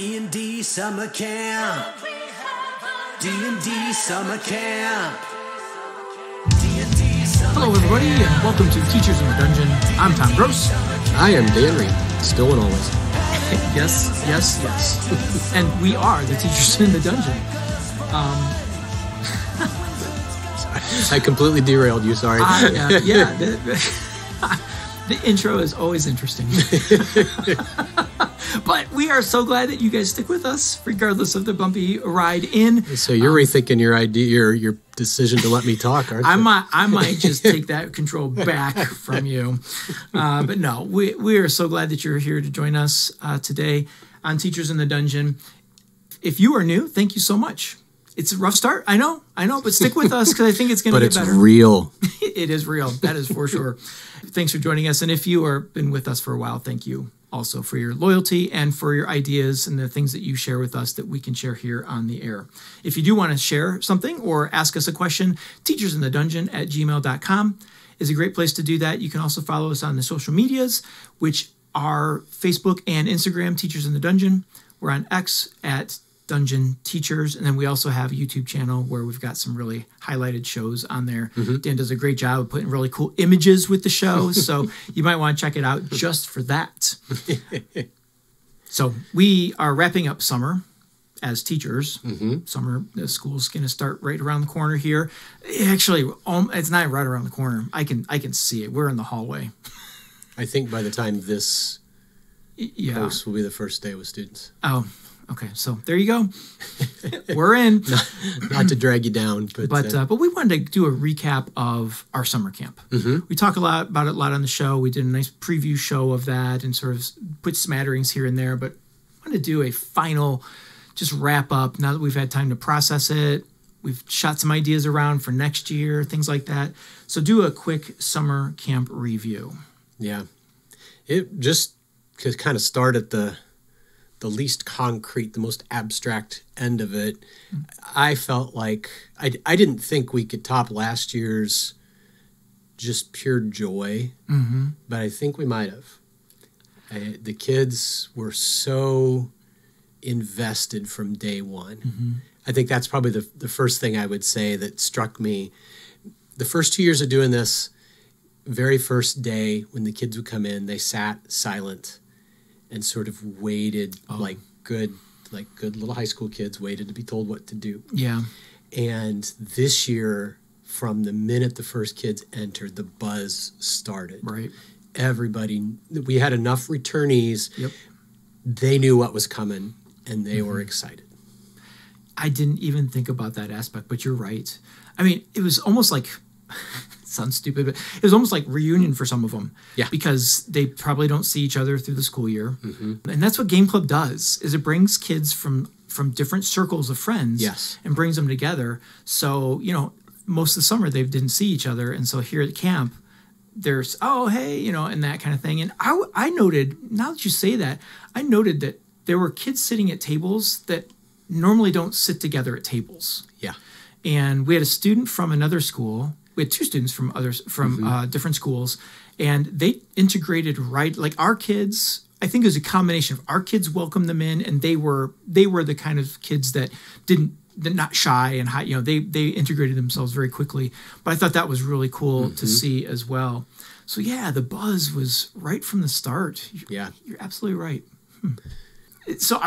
D&D summer camp. D&D summer camp. Hello, everybody, and welcome to Teachers in the Dungeon. I'm Tom Gross. I am Dan Reed, still and always. Yes. And we are the Teachers in the Dungeon. I completely derailed you, sorry. The intro is always interesting. But we are so glad that you guys stick with us, regardless of the bumpy ride in. So you're rethinking your idea, your decision to let me talk, aren't you? I might just take that control back from you. But no, we are so glad that you're here to join us today on Teachers in the Dungeon. If you are new, thank you so much. It's a rough start, I know, but stick with us because I think it's going to get better. But it's real. It is real, that is for sure. Thanks for joining us, and if you have been with us for a while, thank you also for your loyalty and for your ideas and the things that you share with us that we can share here on the air. If you do want to share something or ask us a question, teachersinthedungeon@gmail.com is a great place to do that. You can also follow us on the social medias, which are Facebook and Instagram, Teachers in the Dungeon. We're on X at Dungeon Teachers, and then we also have a YouTube channel where we've got some really highlighted shows on there. Dan does a great job of putting really cool images with the show, so you might want to check it out just for that. So we are wrapping up summer as teachers. Summer, the school's going to start right around the corner here. Actually, it's not right around the corner. I can see it. We're in the hallway. I think by the time this post will be the first day with students. Oh, okay, so there you go. We're in. Not to drag you down, but we wanted to do a recap of our summer camp. We talk about it a lot on the show. We did a nice preview show of that and sort of put smatterings here and there. But I wanted to do a final, just wrap up. Now that we've had time to process it, we've shot some ideas around for next year, things like that. So do a quick summer camp review. Yeah, it just could kind of start at the least concrete, the most abstract end of it. I felt like I didn't think we could top last year's just pure joy, but I think we might have. The kids were so invested from day one. I think that's probably the first thing I would say that struck me. The first 2 years of doing this, very first day when the kids would come in, they sat silent and sort of waited like good little high school kids waited to be told what to do. Yeah. And this year, from the minute the first kids entered, the buzz started. Right. Everybody, we had enough returnees. Yep. They knew what was coming, and they were excited. I didn't even think about that aspect, but you're right. I mean, it was almost like... sounds stupid, but it was almost like reunion for some of them. Yeah. Because they probably don't see each other through the school year. And that's what Game Club does, is it brings kids from different circles of friends. Yes. And brings them together. So, most of the summer they didn't see each other. And so here at camp, there's, oh, hey, and that kind of thing. And I noted, now that you say that, I noted that there were kids sitting at tables that normally don't sit together at tables. Yeah. And we had a student from another school. We had two students from different schools, and they integrated right. Like our kids, I think it was a combination of our kids welcomed them in, and they were the kind of kids that they're not shy and high. They integrated themselves very quickly. But I thought that was really cool to see as well. So yeah, the buzz was right from the start. You're absolutely right. So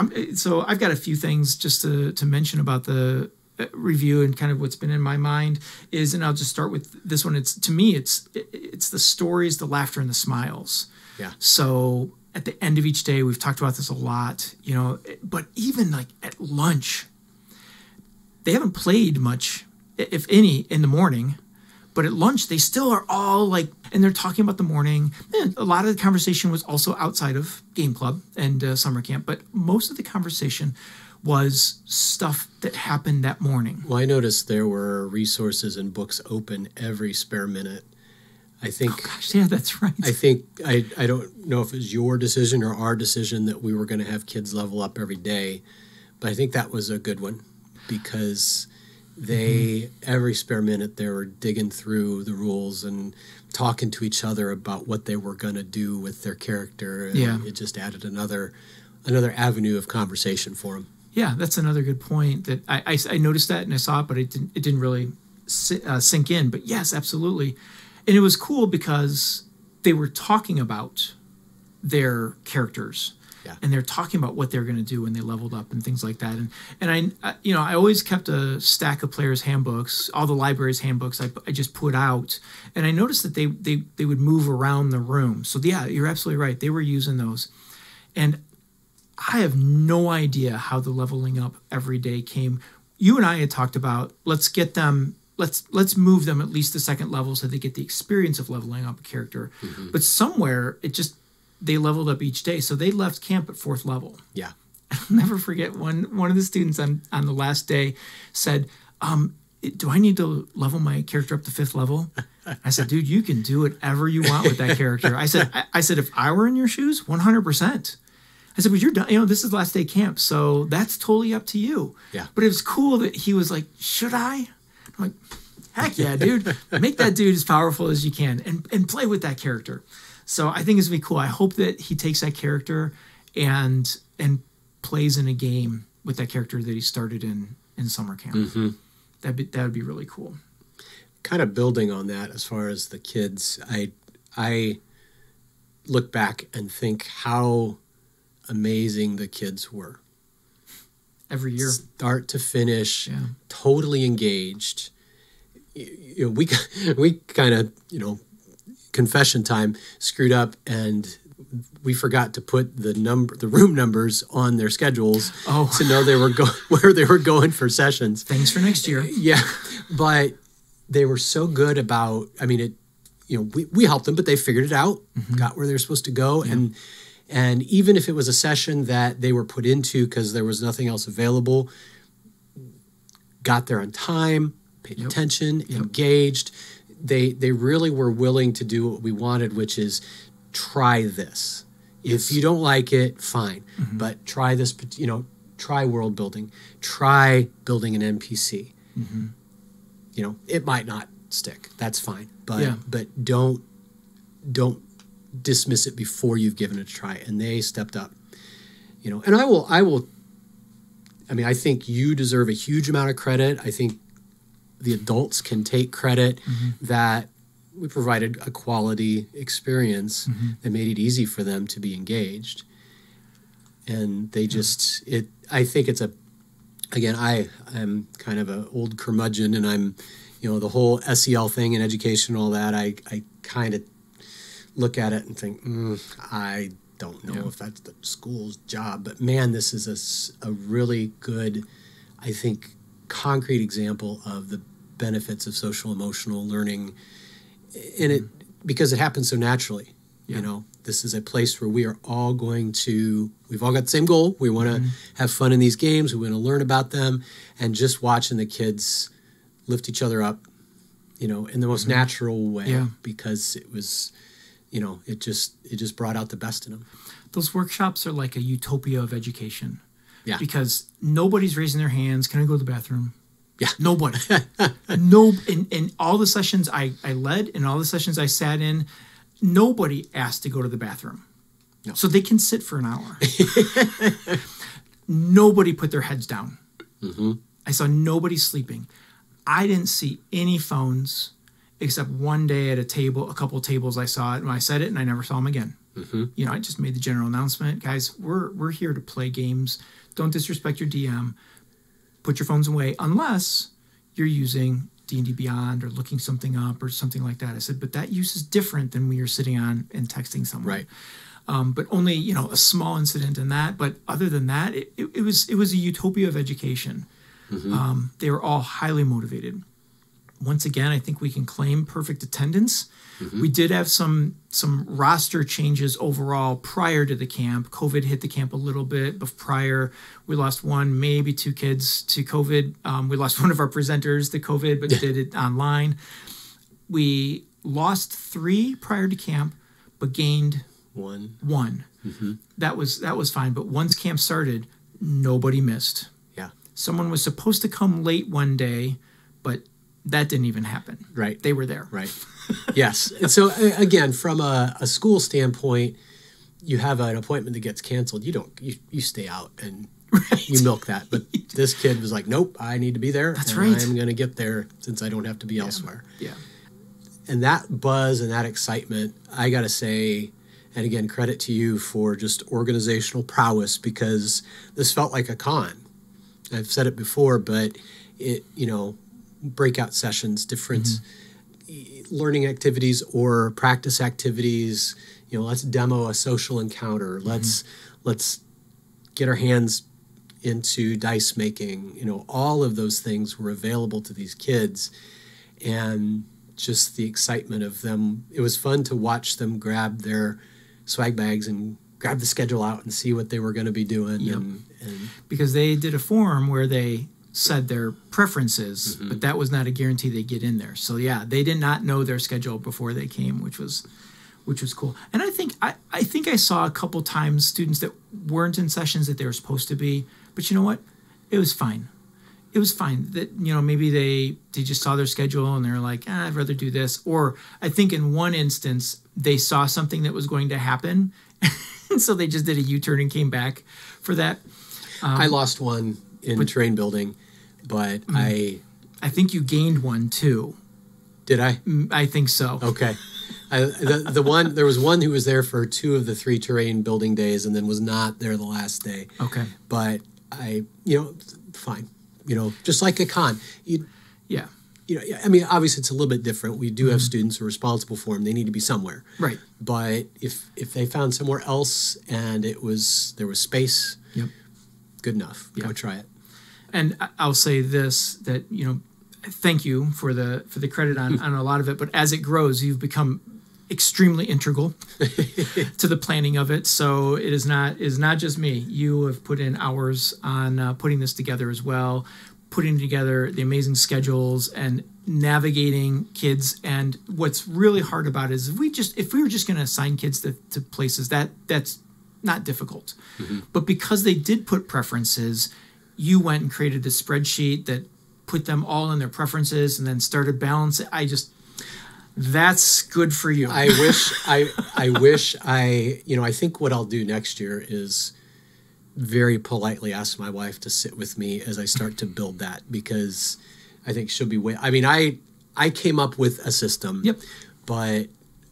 I've got a few things just to mention about the review and kind of what's been in my mind is, and I'll just start with this one. It's the stories, the laughter, and the smiles. Yeah. So at the end of each day, we've talked about this a lot, but even like at lunch, they haven't played much, if any, in the morning, but at lunch, they still are all like, and they're talking about the morning. And a lot of the conversation was also outside of Game Club and summer camp, but most of the conversation was stuff that happened that morning. Well, I noticed there were resources and books open every spare minute. I think. Oh gosh, yeah, that's right. I think I don't know if it was your decision or our decision that we were going to have kids level up every day, but I think that was a good one because they every spare minute they were digging through the rules and talking to each other about what they were going to do with their character. And it just added another another avenue of conversation for them. Yeah, that's another good point. That I noticed that and I saw it, but it didn't really sink in. But yes, absolutely. And it was cool because they were talking about their characters. Yeah. And they're talking about what they're going to do when they leveled up and things like that. And I always kept a stack of players' handbooks, all the library's handbooks I just put out. And I noticed that they would move around the room. So yeah, you're absolutely right. They were using those. And I have no idea how the leveling up every day came. You and I had talked about let's move them at least the second level so they get the experience of leveling up a character. Mm-hmm. But somewhere they leveled up each day. So they left camp at 4th level. Yeah. I'll never forget one of the students on the last day said, do I need to level my character up to 5th level? I said, dude, you can do whatever you want with that character. I said, if I were in your shoes, 100%. I said, but you're done. This is last day camp, so that's totally up to you. Yeah. But it was cool that he was like, should I? I'm like, heck yeah, dude. Make that dude as powerful as you can and play with that character. So I think it's going to be cool. I hope that he takes that character and plays in a game with that character that he started in summer camp. Mm-hmm. That would be really cool. Kind of building on that as far as the kids, I look back and think how amazing the kids were. Every year. Start to finish, totally engaged. We kind of, confession time, screwed up, and we forgot to put the room numbers on their schedules to know they were where they were going for sessions. Thanks for next year. Yeah, but they were so good about. I mean, we helped them, but they figured it out, got where they were supposed to go, and even if it was a session that they were put into because there was nothing else available, got there on time, paid attention, engaged. They really were willing to do what we wanted, which is try this. Yes. If you don't like it, fine. Mm-hmm. But try this, try world building. Try building an NPC. Mm-hmm. It might not stick. That's fine. But don't dismiss it before you've given it a try. And they stepped up. And I will I think you deserve a huge amount of credit. I think the adults can take credit that we provided a quality experience that made it easy for them to be engaged. And they just, I think it's I'm kind of an old curmudgeon, and I'm, the whole SEL thing and education and all that, I kind of look at it and think, I don't know if that's the school's job, but man, this is a really good, I think, concrete example of the benefits of social emotional learning in it, because it happens so naturally. This is a place where we've all got the same goal. We want to have fun in these games. We want to learn about them, and just watching the kids lift each other up, in the most natural way, because it was, it just brought out the best in them. Those workshops are like a utopia of education. Yeah. Because nobody's raising their hands. Can I go to the bathroom? Yeah. Nobody. In all the sessions I led and all the sessions I sat in, nobody asked to go to the bathroom. No. So they can sit for an hour. Nobody put their heads down. Mm-hmm. I saw nobody sleeping. I didn't see any phones except one day at a couple of tables I saw it, and I said it, and I never saw them again. Mm-hmm. I just made the general announcement, guys, we're here to play games. Don't disrespect your DM. Put your phones away unless you're using D&D Beyond or looking something up or something like that. I said, but that use is different than when you're sitting on and texting someone. Right. But only, a small incident in that. But other than that, it was a utopia of education. Mm-hmm. They were all highly motivated. Once again, I think we can claim perfect attendance. Mm-hmm. We did have some roster changes overall prior to the camp. COVID hit the camp a little bit, but prior we lost one, maybe two kids to COVID. We lost one of our presenters to COVID, but did it online. We lost 3 prior to camp, but gained one. Mm-hmm. That was fine. But once camp started, nobody missed. Yeah. Someone was supposed to come late one day, but that didn't even happen. Right. They were there. Right. Yes. And so, again, from a school standpoint, you have an appointment that gets canceled, you stay out and Right. you milk that. But this kid was like, nope, I need to be there. That's and right. I'm going to get there since I don't have to be elsewhere. Yeah. And that buzz and that excitement, I got to say, and again, credit to you for just organizational prowess, because this felt like a con. I've said it before, but it, breakout sessions, different learning activities or practice activities, let's demo a social encounter. Let's get our hands into dice making. All of those things were available to these kids, and just the excitement of them. It was fun to watch them grab their swag bags and grab the schedule out and see what they were going to be doing. Yep. And because they did a form where they said their preferences, but that was not a guarantee they get in there. So yeah, they did not know their schedule before they came, which was cool. And I think I saw a couple times students that weren't in sessions that they were supposed to be, but you know what? It was fine. It was fine that, maybe they just saw their schedule and they're like, I'd rather do this. Or I think in one instance, they saw something that was going to happen. And so they just did a U-turn and came back for that. I lost one in terrain building, but I think you gained one too. Did I? I think so. Okay. There was one who was there for 2 of the 3 terrain building days and then was not there the last day. Okay. But fine. Just like a con. Yeah. I mean, obviously it's a little bit different. We do have students who are responsible for them. They need to be somewhere. Right. But if they found somewhere else and there was space, yep, good enough. Yeah. Go try it. And I'll say this, that, thank you for the credit on a lot of it, but as it grows, you've become extremely integral to the planning of it. So it is not just me. You have put in hours on putting this together as well, putting together the amazing schedules and navigating kids. And what's really hard about it is if we were just going to assign kids to places, that's not difficult. But because they did put preferences, you went and created a spreadsheet that put them all in their preferences and then started balancing. That's good for you. I think what I'll do next year is very politely ask my wife to sit with me as I start to build that, because I think she'll be I came up with a system. Yep. But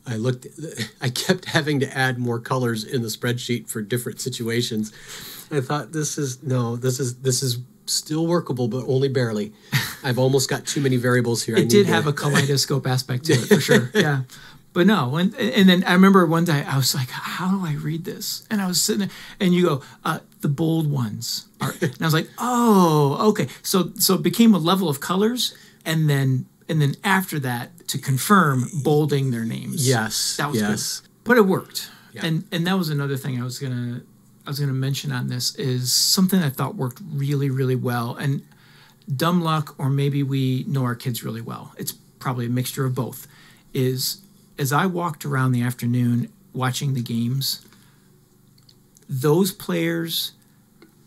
I kept having to add more colors in the spreadsheet for different situations. I thought this is still workable, but only barely. I've almost got too many variables here. It did have a kaleidoscope aspect to it, for sure. Yeah. But no, and then I remember one day I was like, how do I read this? And I was sitting there, and you go, the bold ones are, and I was like, oh, okay. So it became a level of colors, and then after that, to confirm, bolding their names. Yes. That was good. But it worked. Yeah. And that was another thing I was gonna mention on this, is something I thought worked really, really well. And dumb luck, or maybe we know our kids really well, it's probably a mixture of both, is as I walked around the afternoon watching the games, those players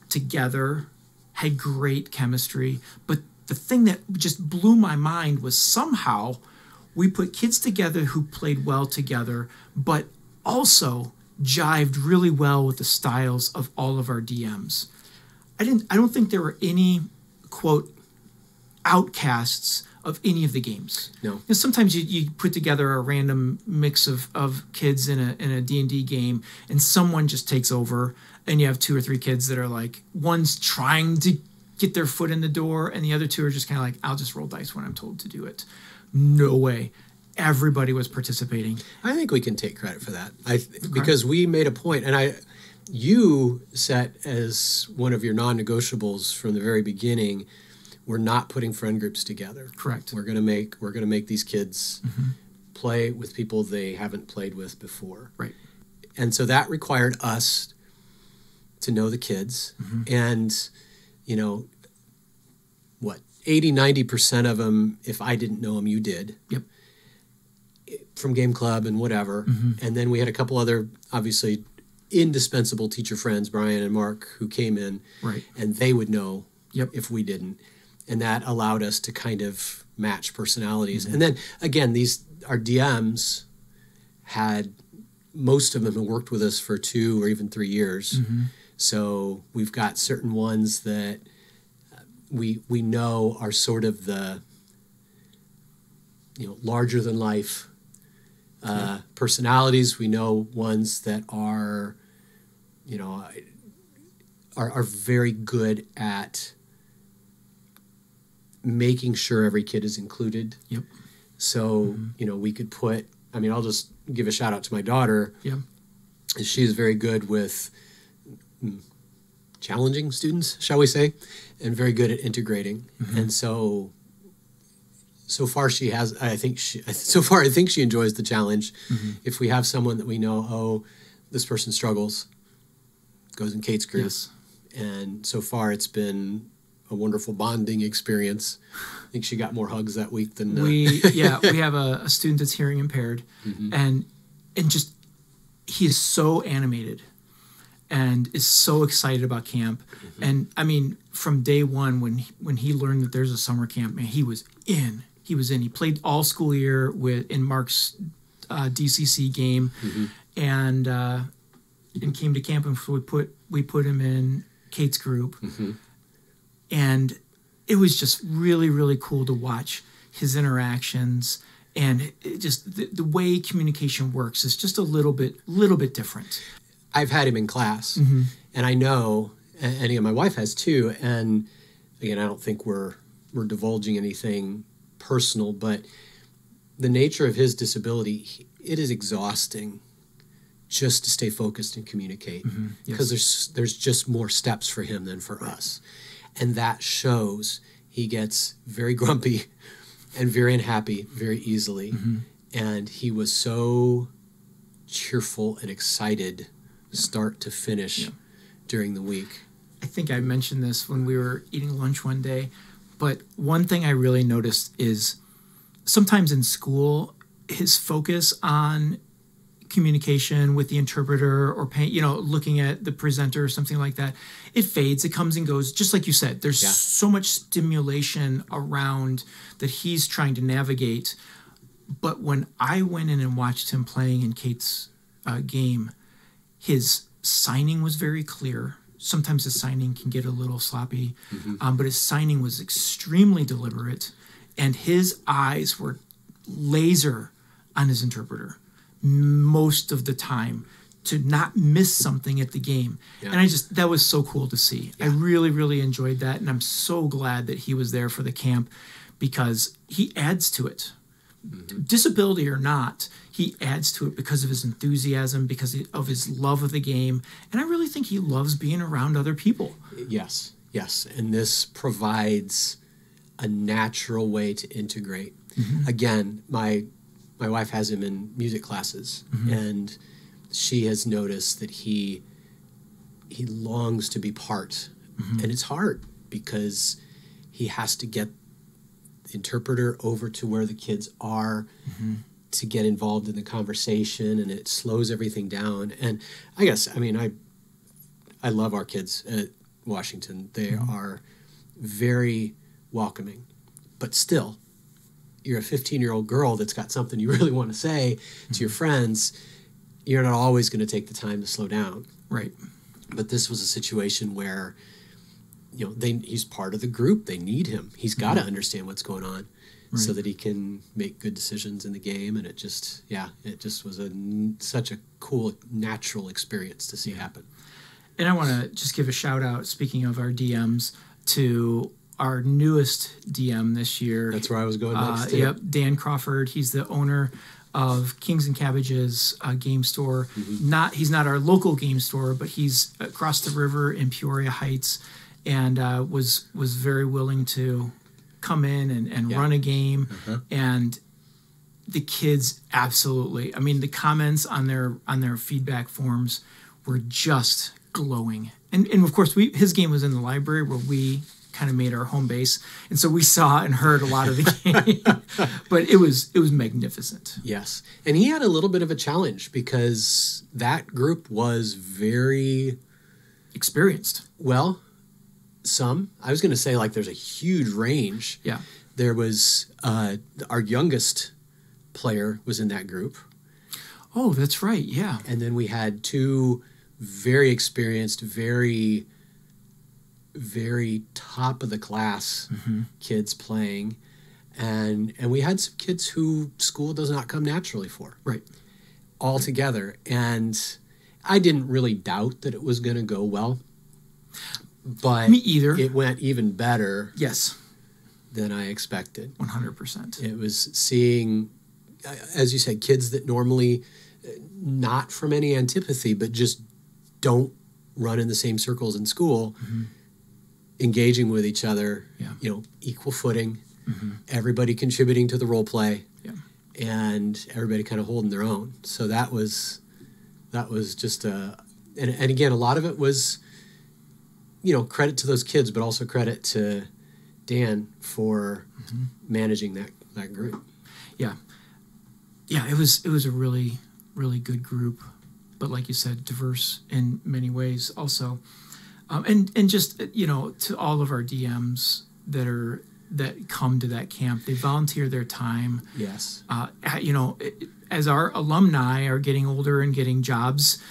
together had great chemistry. But the thing that just blew my mind was somehow we put kids together who played well together, but also jived really well with the styles of all of our DMs. I don't think there were any, quote, outcasts of any of the games. No. Sometimes you put together a random mix of kids in a D&D game, and someone just takes over, and you have 2 or 3 kids that are like, one's trying to get their foot in the door, and the other 2 are just kind of like, I'll just roll dice when I'm told to do it. No way. Everybody was participating. I think we can take credit for that. Because we made a point, and you set as one of your non-negotiables from the very beginning, we're not putting friend groups together. Correct. We're gonna make these kids play with people they haven't played with before. Right. And so that required us to know the kids, and 80-90% of them, if I didn't know them, you did. Yep. From game club and whatever. And then we had a couple other, obviously, indispensable teacher friends, Brian and Mark, who came in, right, and they would know if we didn't. And that allowed us to kind of match personalities. And then, again, our DMs had most of them have worked with us for 2 or even 3 years. So we've got certain ones that we know are sort of the, larger than life personalities. We know ones that are, are very good at making sure every kid is included. Yep. So, we could put, I'll just give a shout out to my daughter. Yeah. She is very good with challenging students, shall we say, and very good at integrating. And so far I think she enjoys the challenge. If we have someone that we know, this person struggles, goes in Kate's group. Yes. And so far it's been a wonderful bonding experience. I think she got more hugs that week than we have a student that's hearing impaired, and just he is so animated and is so excited about camp. And from day one when he learned that there's a summer camp, man, he was in. He played all school year in Mark's DCC game, and came to camp, and we put him in Kate's group. And it was just really, really cool to watch his interactions, and just the way communication works is just a little bit different. I've had him in class, and I know, and again, my wife has too. And again, I don't think we're divulging anything personal, but the nature of his disability, it is exhausting just to stay focused and communicate, because there's just more steps for him than for us. And that shows. He gets very grumpy and very unhappy very easily. And he was so cheerful and excited start to finish during the week. I think I mentioned this when we were eating lunch one day, but one thing I really noticed is sometimes in school, his focus on communication with the interpreter or looking at the presenter or something like that, it fades, it comes and goes. Just like you said, there's so much stimulation around that he's trying to navigate. But when I went in and watched him playing in Kate's game, his signing was very clear. Sometimes his signing can get a little sloppy, but his signing was extremely deliberate, and his eyes were laser on his interpreter most of the time to not miss something at the game. And that was so cool to see. I really, really enjoyed that. And I'm so glad that he was there for the camp, because he adds to it. Disability or not, he adds to it because of his enthusiasm, because of his love of the game. And I really think he loves being around other people. Yes. And this provides a natural way to integrate. Again, my wife has him in music classes, and she has noticed that he longs to be part. And it's hard because he has to get the interpreter over to where the kids are to get involved in the conversation, and it slows everything down. And I guess, I love our kids at Washington. They are very welcoming, but still, you're a 15-year-old girl that's got something you really want to say to your friends. You're not always going to take the time to slow down. Right. But this was a situation where, he's part of the group. They need him. He's got to understand what's going on so that he can make good decisions in the game. And it just was such a cool, natural experience to see happen. And I want to just give a shout out, speaking of our DMs, to our newest DM this year. That's where I was going next. Yep, Dan Crawford. He's the owner of Kings and Cabbages game store. He's not our local game store, but he's across the river in Peoria Heights, and was very willing to come in and run a game. And the kids absolutely. The comments on their feedback forms were just glowing. And of course, his game was in the library where we kind of made our home base, and so we saw and heard a lot of the game. But it was magnificent. Yes, and he had a little bit of a challenge because that group was very experienced. Well, I was going to say, like, there's a huge range. Yeah, there was our youngest player was in that group. Oh, that's right. Yeah. And then we had two very experienced, very, very top of the class kids playing. And we had some kids who school does not come naturally for. Right. All together. And I didn't really doubt that it was going to go well. But me either. It went even better. Yes. Than I expected. 100%. It was seeing, as you said, kids that normally, not from any antipathy, but just don't run in the same circles in school, engaging with each other, equal footing, everybody contributing to the role play, and everybody kind of holding their own. So that was just and again, a lot of it was, credit to those kids, but also credit to Dan for managing that group. Yeah, it was a really, really good group, but like you said, diverse in many ways also, and just to all of our DMs that come to that camp, they volunteer their time. Yes, as our alumni are getting older and getting jobs,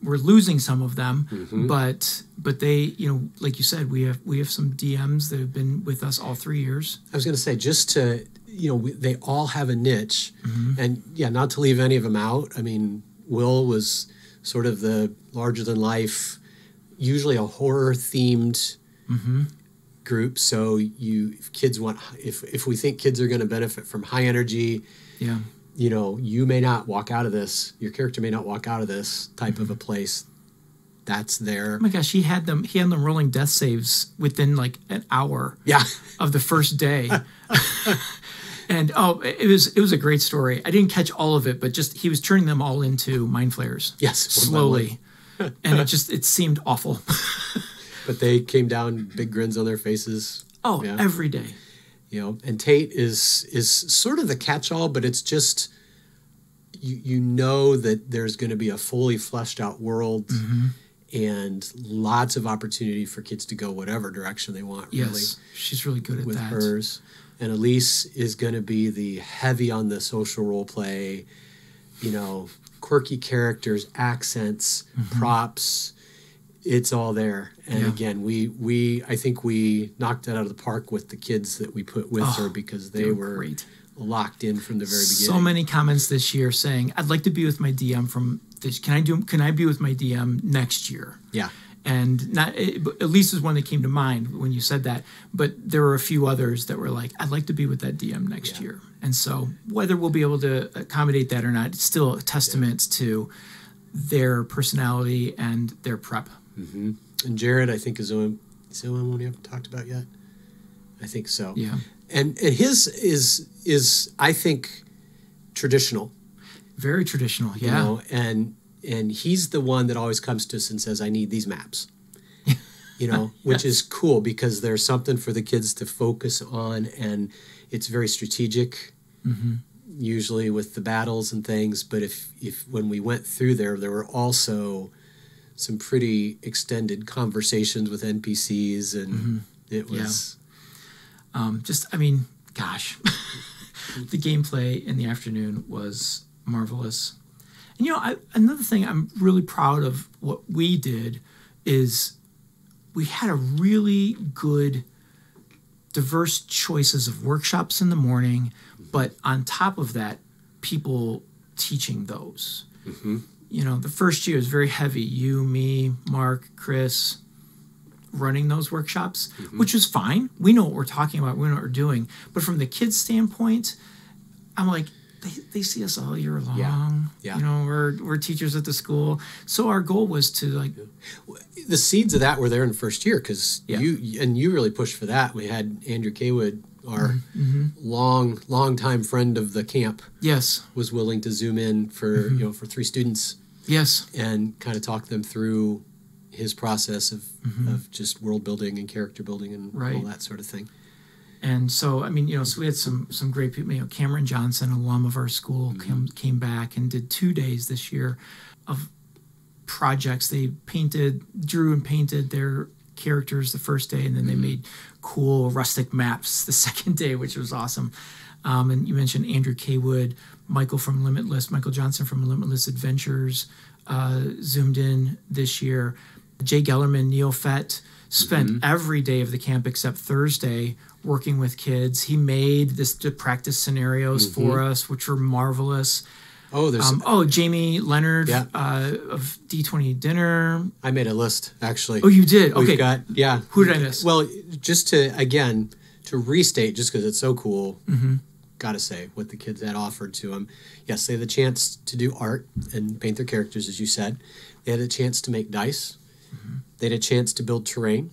we're losing some of them, but they, like you said, we have some DMs that have been with us all 3 years. I was going to say, just to, they all have a niche, and not to leave any of them out. I mean, Will was sort of the larger than life, usually a horror themed group. So if kids want, if we think kids are going to benefit from high energy, you may not walk out of this. Your character may not walk out of this type of a place. That's there. Oh my gosh, he had them rolling death saves within like an hour. Of the first day. And it was a great story. I didn't catch all of it, but just he was turning them all into mind flayers. Yes, slowly. And it seemed awful. But they came down, big grins on their faces. Oh, every day. And Tate is sort of the catch-all, but it's just you know that there's going to be a fully fleshed out world and lots of opportunity for kids to go whatever direction they want. Yes, really, she's really good at with that. hers. And Elise is going to be the heavy on the social role play, quirky characters, accents, props. It's all there. And again, I think we knocked it out of the park with the kids that we put with her, because they were great. Locked in from the very beginning. So many comments this year saying, "I'd like to be with my DM from this. Can I be with my DM next year?" Yeah. And not at least is one that came to mind when you said that. But there were a few others that were like, "I'd like to be with that DM next year." And so whether we'll be able to accommodate that or not, it's still a testament to their personality and their prep. And Jared, I think, is the one we haven't talked about yet. I think so. Yeah. And his is I think traditional. Very traditional. Yeah. And he's the one that always comes to us and says, "I need these maps." Which is cool, because there's something for the kids to focus on, and it's very strategic. Usually with the battles and things, but if when we went through there were also some pretty extended conversations with NPCs, and it was gosh, the gameplay in the afternoon was marvelous. And another thing I'm really proud of what we did is we had a really good, diverse choices of workshops in the morning, but on top of that, people teaching those. The first year is very heavy. You, me, Mark, Chris, running those workshops, which is fine. We know what we're talking about. We know what we're doing. But from the kids' standpoint, I'm like, they see us all year long. We're teachers at the school. So our goal was to the seeds of that were there in the first year, because you really pushed for that. We had Andrew Kaywood, our long time friend of the camp. Yes, was willing to zoom in for for 3 students. Yes, and kind of talk them through his process of just world building and character building and all that sort of thing. And so, so we had some great people. Cameron Johnson, alum of our school, came back and did 2 days this year of projects. They drew and painted their characters the first day, and then they made cool rustic maps the second day, which was awesome. And you mentioned Andrew Kaywood, Michael Johnson from Limitless Adventures zoomed in this year. Jay Gellerman, Neil Fett, spent every day of the camp except Thursday working with kids. He made the practice scenarios for us, which were marvelous. Oh, there's Jamie Leonard of D20 Dinner. I made a list, actually. Oh, you did? Okay. We've got, Who did I miss? Well, just to restate, just because it's so cool, gotta say, what the kids had offered to them. Yes, they had the chance to do art and paint their characters, as you said. They had a chance to make dice. They had a chance to build terrain.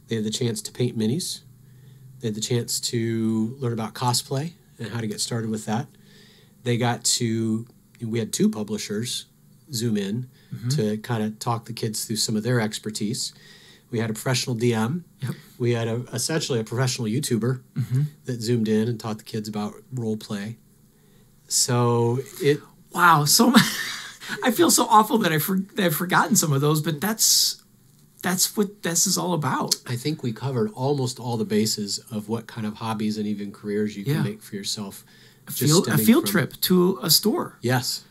They had the chance to paint minis. They had the chance to learn about cosplay and how to get started with that. We had 2 publishers zoom in to kind of talk the kids through some of their expertise. We had a professional DM. Yep. We had essentially a professional YouTuber that zoomed in and taught the kids about role play. So Wow. So I feel so awful that I've forgotten some of those, but that's what this is all about. I think we covered almost all the bases of what kind of hobbies and even careers you can make for yourself. A field trip to a store. Yes.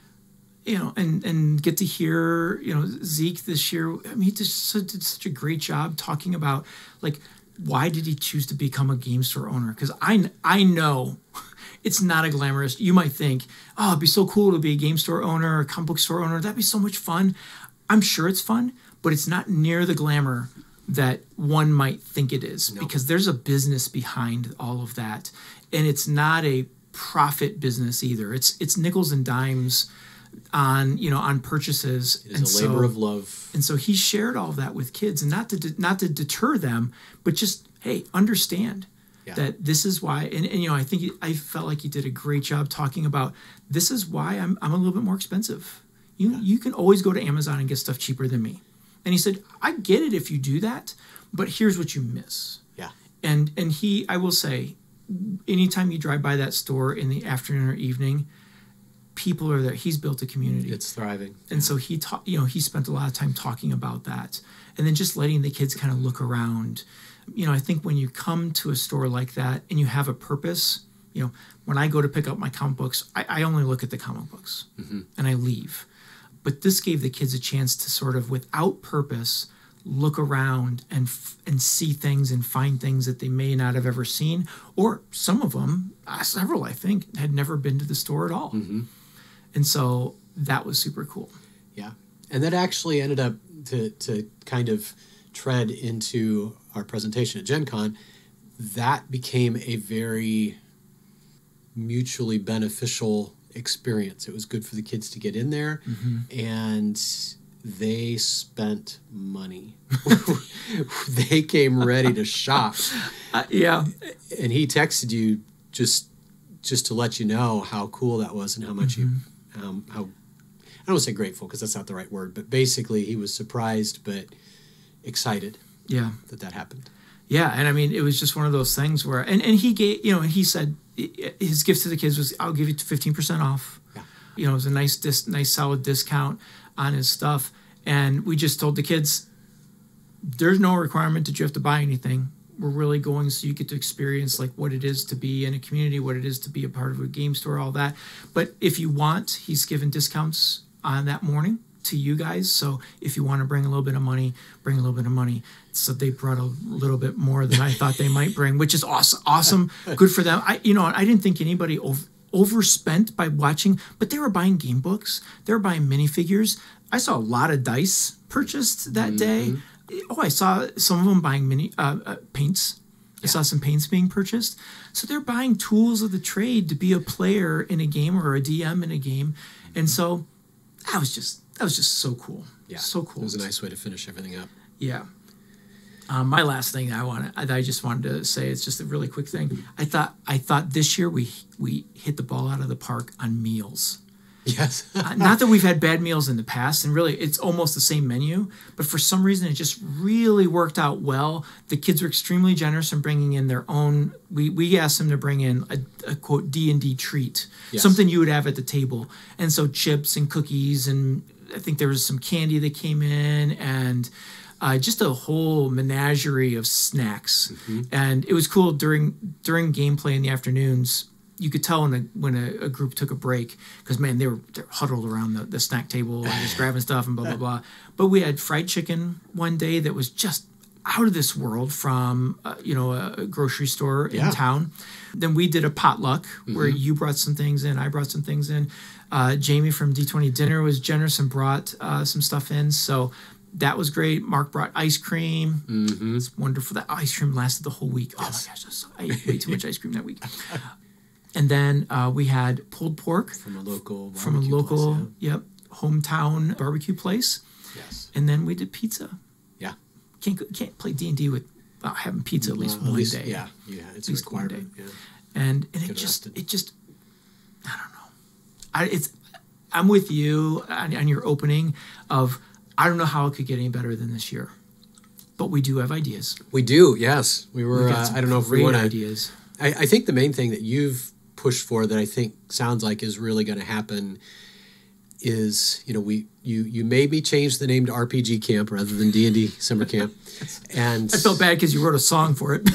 And get to hear, Zeke this year. I mean, he did such a great job talking about, like, why did he choose to become a game store owner? Because I know it's not a glamorous. You might think, oh, it'd be so cool to be a game store owner or a comic book store owner. That'd be so much fun. I'm sure it's fun, but it's not near the glamour that one might think it is, because there's a business behind all of that, and it's not a profit business either. It's nickels and dimes on purchases. It is a labor of love. And so he shared all of that with kids, and not to deter them, but just, hey, understand that this is why. And I felt like he did a great job talking about, this is why I'm a little bit more expensive. You can always go to Amazon and get stuff cheaper than me. And he said, I get it if you do that, but here's what you miss. Yeah. And I will say, anytime you drive by that store in the afternoon or evening, people are there. He's built a community. It's thriving. And so he spent a lot of time talking about that, and then just letting the kids kind of look around. I think when you come to a store like that and you have a purpose, when I go to pick up my comic books, I only look at the comic books and I leave. But this gave the kids a chance to sort of, without purpose, look around and see things and find things that they may not have ever seen, or some of them, several I think, had never been to the store at all. And so that was super cool. Yeah, and that actually ended up to kind of tread into our presentation at Gen Con. That became a very mutually beneficial experience. It was good for the kids to get in there, and they spent money. They came ready to shop. And he texted you just to let you know how cool that was and how much you, how, I don't want to say grateful because that's not the right word, but basically he was surprised but excited that happened. Yeah, and I mean, it was just one of those things where, and he gave, he said his gift to the kids was, I'll give you 15% off. Yeah. It was a nice solid discount on his stuff. And we just told the kids, there's no requirement that you have to buy anything. We're really going so you get to experience like what it is to be in a community, what it is to be a part of a game store, all that. But if you want, he's given discounts on that morning to you guys. So if you want to bring a little bit of money, bring a little bit of money. So they brought a little bit more than I thought they might bring, which is awesome. Good for them. I didn't think anybody overspent by watching, but they were buying game books. They were buying minifigures. I saw a lot of dice purchased that day. Oh, I saw some of them buying paints. I saw some paints being purchased. So they're buying tools of the trade to be a player in a game or a DM in a game. And so that was just so cool. Yeah, so cool. It was a nice way to finish everything up. Yeah. My last thing I just wanted to say, it's just a really quick thing. I thought this year we hit the ball out of the park on meals. Yes. Not that we've had bad meals in the past, and really it's almost the same menu, but for some reason it just really worked out well. The kids were extremely generous in bringing in their own. We asked them to bring in a quote D&D treat, something you would have at the table, and so chips and cookies, and I think there was some candy that came in, and just a whole menagerie of snacks. And it was cool during gameplay in the afternoons. you could tell when a group took a break because, man, they're huddled around the snack table and just grabbing stuff and blah, blah, blah. But we had fried chicken one day that was just out of this world from, a grocery store in town. Then we did a potluck where you brought some things in, I brought some things in. Jamie from D20 Dinner was generous and brought some stuff in. So that was great. Mark brought ice cream. It's wonderful. That ice cream lasted the whole week. Yes. Oh, my gosh. I ate way too much ice cream that week. And then we had pulled pork. From a local place, hometown barbecue place. Yes. And then we did pizza. Yeah. Can't play D&D without having pizza at least one day. Yeah, it's a requirement. Yeah. And it just I don't know. I'm with you on your opening of I don't know how it could get any better than this year, but we do have ideas. We do, yes. We were. I don't know if we want ideas. I think the main thing that you've pushed for that I think sounds like is really going to happen is you made me change the name to RPG Camp rather than D&D Summer Camp, and I felt bad because you wrote a song for it.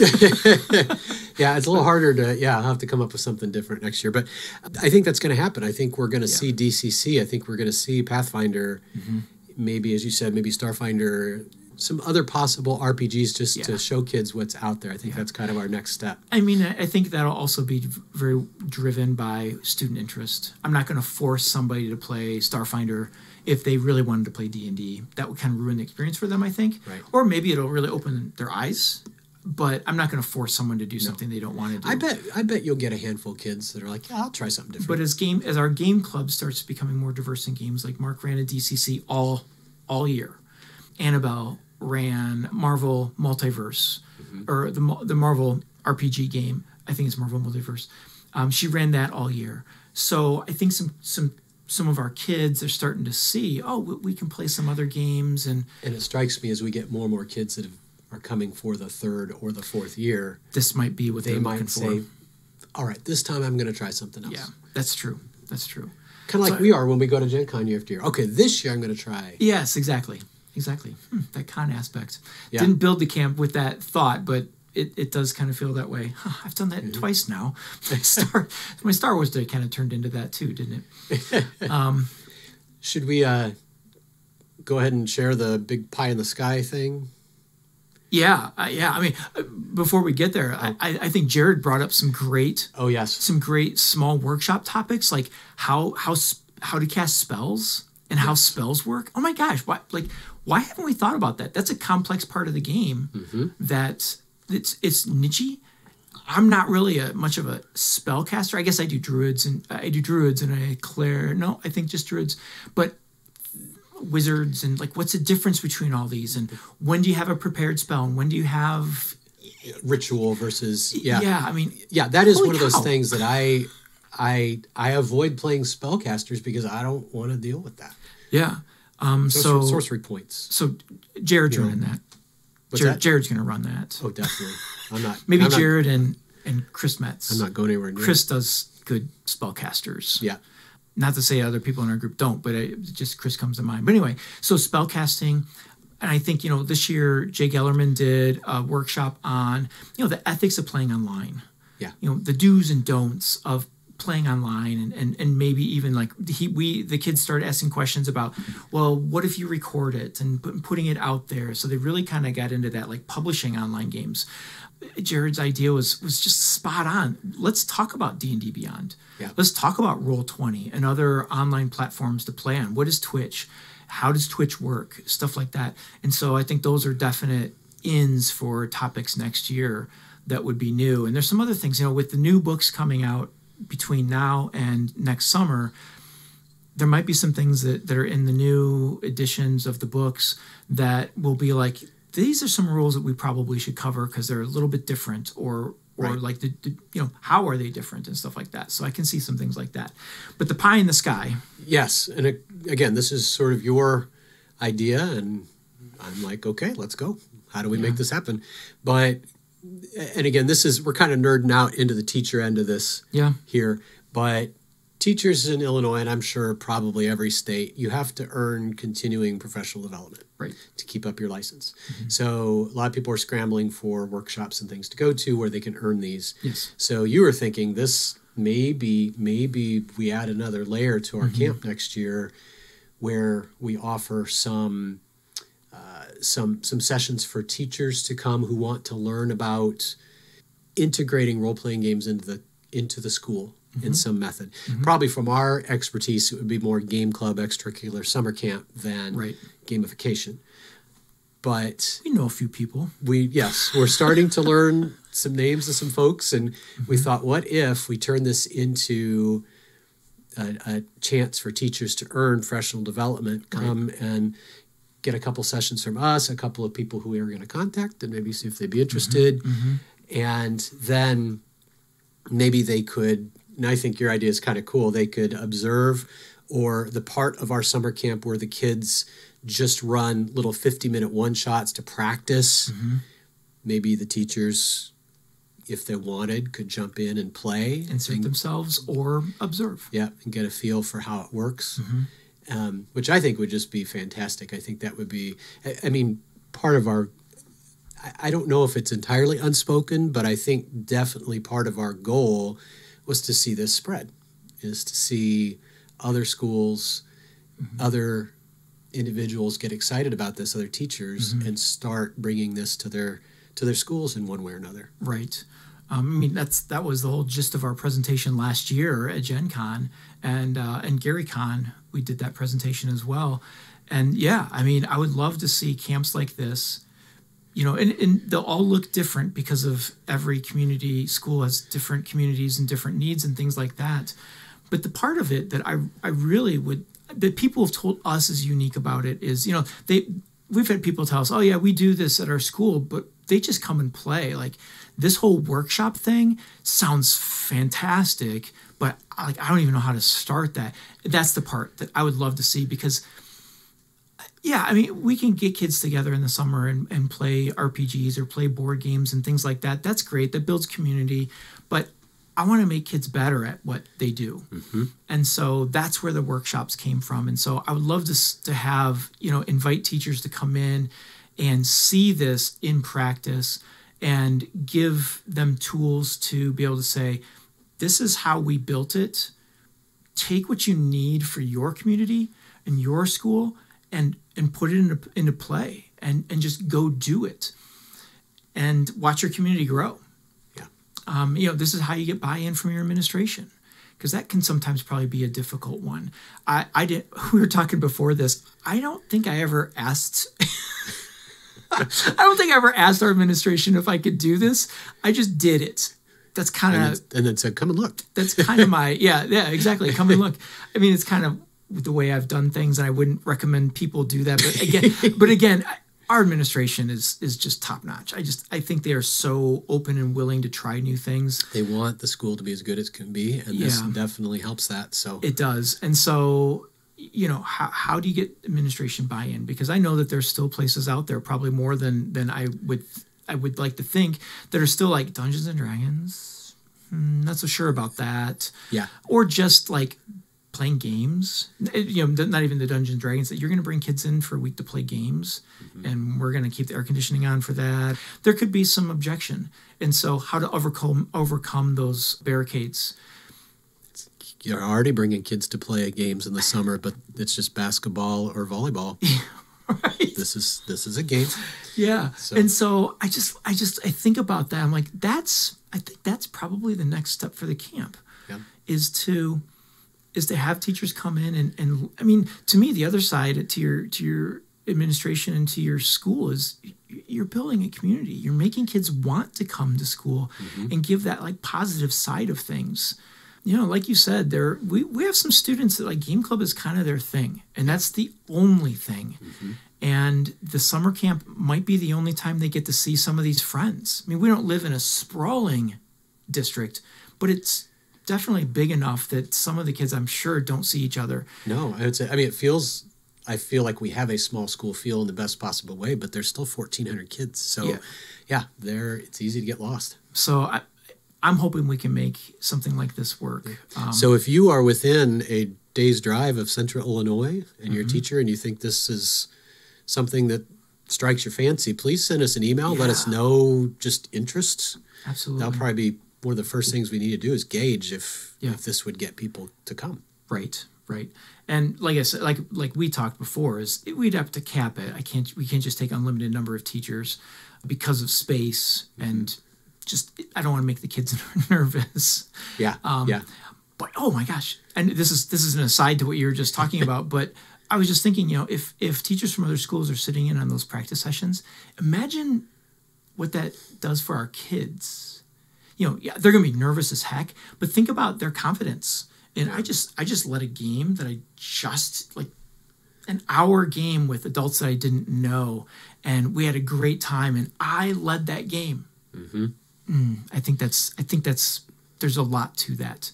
Yeah, it's a little harder to. I'll have to come up with something different next year, but I think that's going to happen. I think we're going to see DCC. I think we're going to see Pathfinder. Maybe, as you said, maybe Starfinder, some other possible RPGs just to show kids what's out there. I think that's kind of our next step. I mean, I think that'll also be very driven by student interest. I'm not going to force somebody to play Starfinder if they really wanted to play D&D. That would kind of ruin the experience for them, I think. Right. Or maybe it'll really open their eyes. But I'm not going to force someone to do something they don't want to do. I bet you'll get a handful of kids that are like, I'll try something different. But as our game club starts becoming more diverse in games, like Mark ran a DCC all year. Annabelle ran Marvel Multiverse, or the Marvel RPG game. I think it's Marvel Multiverse. She ran that all year. So I think some of our kids are starting to see, we can play some other games. And it strikes me as we get more and more kids that are coming for the third or the fourth year. This might be what they're looking for. Say, all right, this time I'm going to try something else. Yeah, that's true. Kind of like we are when we go to Gen Con year after year. Okay, this year I'm going to try. Yes, exactly. That con aspect. Didn't build the camp with that thought, but it does kind of feel that way. I've done that twice now. My Star Wars Day kind of turned into that too, didn't it? Should we go ahead and share the big pie in the sky thing? Yeah. I mean, before we get there, I think Jared brought up some great. Oh yes. Some great small workshop topics like how to cast spells and how spells work. Oh my gosh! Why haven't we thought about that? That's a complex part of the game that it's niche-y. I'm not really much of a spellcaster. I guess I do druids and I cleric. No, I think just druids, but wizards and what's the difference between all these, and when do you have a prepared spell and when do you have ritual versus I mean that is one of those things that I avoid playing spellcasters because I don't want to deal with that. So sorcery points. So Jared's running that. Jared's going to run that. Oh, definitely. I'm not. Maybe Jared and Chris Metz. I'm not going anywhere near. Chris does good spellcasters. Yeah. Not to say other people in our group don't, but just Chris comes to mind. But anyway, so spellcasting, and I think, this year Jay Gellerman did a workshop on, the ethics of playing online. Yeah. The do's and don'ts of playing online, and maybe even the kids started asking questions about, well, what if you record it and putting it out there? So they really kind of got into that, publishing online games. Jared's idea was just spot on. Let's talk about D&D Beyond. Yeah. Let's talk about Roll20 and other online platforms to play on. What is Twitch? How does Twitch work? Stuff like that. And so I think those are definite ins for topics next year that would be new. And there's some other things, with the new books coming out between now and next summer, there might be some things that are in the new editions of the books that will be these are some rules that we probably should cover because they're a little bit different, or right. How are they different and stuff like that. So I can see some things like that. But the pie in the sky. Yes. And again, this is sort of your idea. And I'm like, okay, let's go. How do we make this happen? But, and again, we're kind of nerding out into the teacher end of this here. But teachers in Illinois, and I'm sure probably every state, you have to earn continuing professional development to keep up your license. So a lot of people are scrambling for workshops and things to go to where they can earn these. Yes. So you were thinking this maybe we add another layer to our camp next year, where we offer some sessions for teachers to come who want to learn about integrating role-playing games into the school in some method. Probably from our expertise, it would be more game club, extracurricular summer camp than gamification. But we know a few people. We're starting to learn some names of some folks, and we thought, what if we turn this into a chance for teachers to earn professional development, come and get a couple sessions from us, a couple of people who we are going to contact and maybe see if they'd be interested. And then maybe they could, and I think your idea is kind of cool, they could observe, or the part of our summer camp where the kids just run little 50-minute one-shots to practice. Maybe the teachers, if they wanted, could jump in and play. Insert themselves or observe. Yeah, and get a feel for how it works, which I think would just be fantastic. I think that would be, I mean, part of our, I don't know if it's entirely unspoken, but I think definitely part of our goal was to see this spread, is to see other schools, other individuals get excited about this, other teachers, and start bringing this to their schools in one way or another. Right. I mean, that was the whole gist of our presentation last year at Gen Con, and Gary Con, we did that presentation as well. And yeah, I mean, I would love to see camps like this, you know, and they'll all look different because of every community. School has different communities and different needs and things like that. But the part of it that I really would, that people have told us is unique about it is, you know, we've had people tell us, oh yeah, we do this at our school, but they just come and play. Like, this whole workshop thing sounds fantastic, but I don't even know how to start that. That's the part that I would love to see, because yeah, I mean, we can get kids together in the summer and play RPGs or play board games and things like that. That's great. That builds community. But I want to make kids better at what they do. And so that's where the workshops came from. And so I would love to have, you know, invite teachers to come in and see this in practice and give them tools to be able to say, this is how we built it. Take what you need for your community and your school and put it into play and just go do it and watch your community grow. You know, this is how you get buy-in from your administration, because that can sometimes probably be a difficult one. We were talking before this. I don't think I ever asked our administration if I could do this. I just did it. That's kind of, and then said, come and look. That's kind of my, yeah, exactly. Come and look. I mean, it's kind of the way I've done things, and I wouldn't recommend people do that. But again, our administration is just top notch. I think they are so open and willing to try new things. They want the school to be as good as it can be, and this definitely helps that. So it does. And so, you know, how do you get administration buy-in? Because I know that there's still places out there, probably more than I would like to think, that are still like Dungeons and Dragons. Not so sure about that. Yeah. Or just like playing games, you know, not even the Dungeons and Dragons, that you're going to bring kids in for a week to play games, and we're going to keep the air conditioning on for that. There could be some objection. And so how to overcome those barricades. You're already bringing kids to play games in the summer, but it's just basketball or volleyball. Right. This is a game. Yeah. So. And so I think about that. I'm like, I think that's probably the next step for the camp. Yeah. is to have teachers come in and I mean, to me, the other side to your administration and to your school is you're building a community. You're making kids want to come to school and give that like positive side of things. You know, like you said, we have some students that like game club is kind of their thing, and that's the only thing. And the summer camp might be the only time they get to see some of these friends. I mean, we don't live in a sprawling district, but it's definitely big enough that some of the kids, I'm sure, don't see each other. No, I would say, I mean, I feel like we have a small school feel in the best possible way, but there's still 1,400 kids. So yeah it's easy to get lost. So I'm hoping we can make something like this work. So if you are within a day's drive of Central Illinois and you're a teacher and you think this is something that strikes your fancy, please send us an email. Let us know just interests. Absolutely. That'll probably be one of the first things we need to do is gauge if Yeah. this would get people to come. Right. And like I said, like we talked before, is we'd have to cap it. We can't just take unlimited number of teachers because of space and just I don't want to make the kids nervous. Yeah. Yeah. But oh my gosh, and this is an aside to what you were just talking about, but I was just thinking, if teachers from other schools are sitting in on those practice sessions, imagine what that does for our kids. Yeah, they're going to be nervous as heck, but think about their confidence. And I just led a game that an hour game with adults that I didn't know, and we had a great time, and I led that game. Mm-hmm. I think there's a lot to that.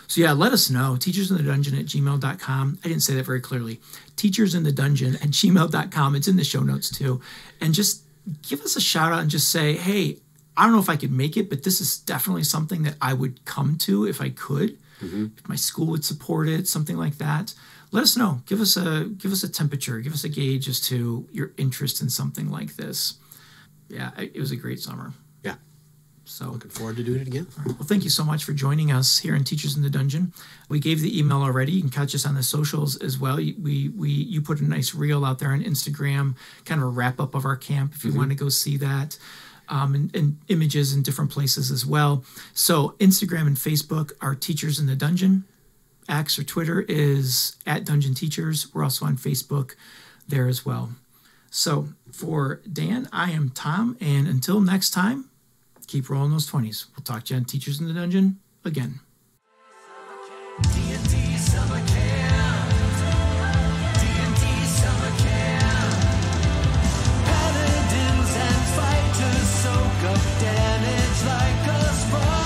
So yeah, let us know. teachersinthedungeon@gmail.com. I didn't say that very clearly. teachersinthedungeon@gmail.com. It's in the show notes too. And just give us a shout out and just say, hey, I don't know if I could make it, but this is definitely something that I would come to if I could. Mm-hmm. If my school would support it, something like that. Let us know. Give us a temperature. Give us a gauge as to your interest in something like this. Yeah, it was a great summer. Yeah. So looking forward to doing it again. Well, thank you so much for joining us here in Teachers in the Dungeon. We gave the email already. You can catch us on the socials as well. You put a nice reel out there on Instagram, kind of a wrap up of our camp if you want to go see that. And images in different places as well. So Instagram and Facebook are Teachers in the Dungeon. X or Twitter is @Dungeon Teachers. We're also on Facebook there as well. So for Dan, I am Tom, and until next time, keep rolling those 20s. We'll talk to you on Teachers in the Dungeon again. D&D Summer Camp. D&D Summer Camp. Paladins and fighters soak up damage like a sponge.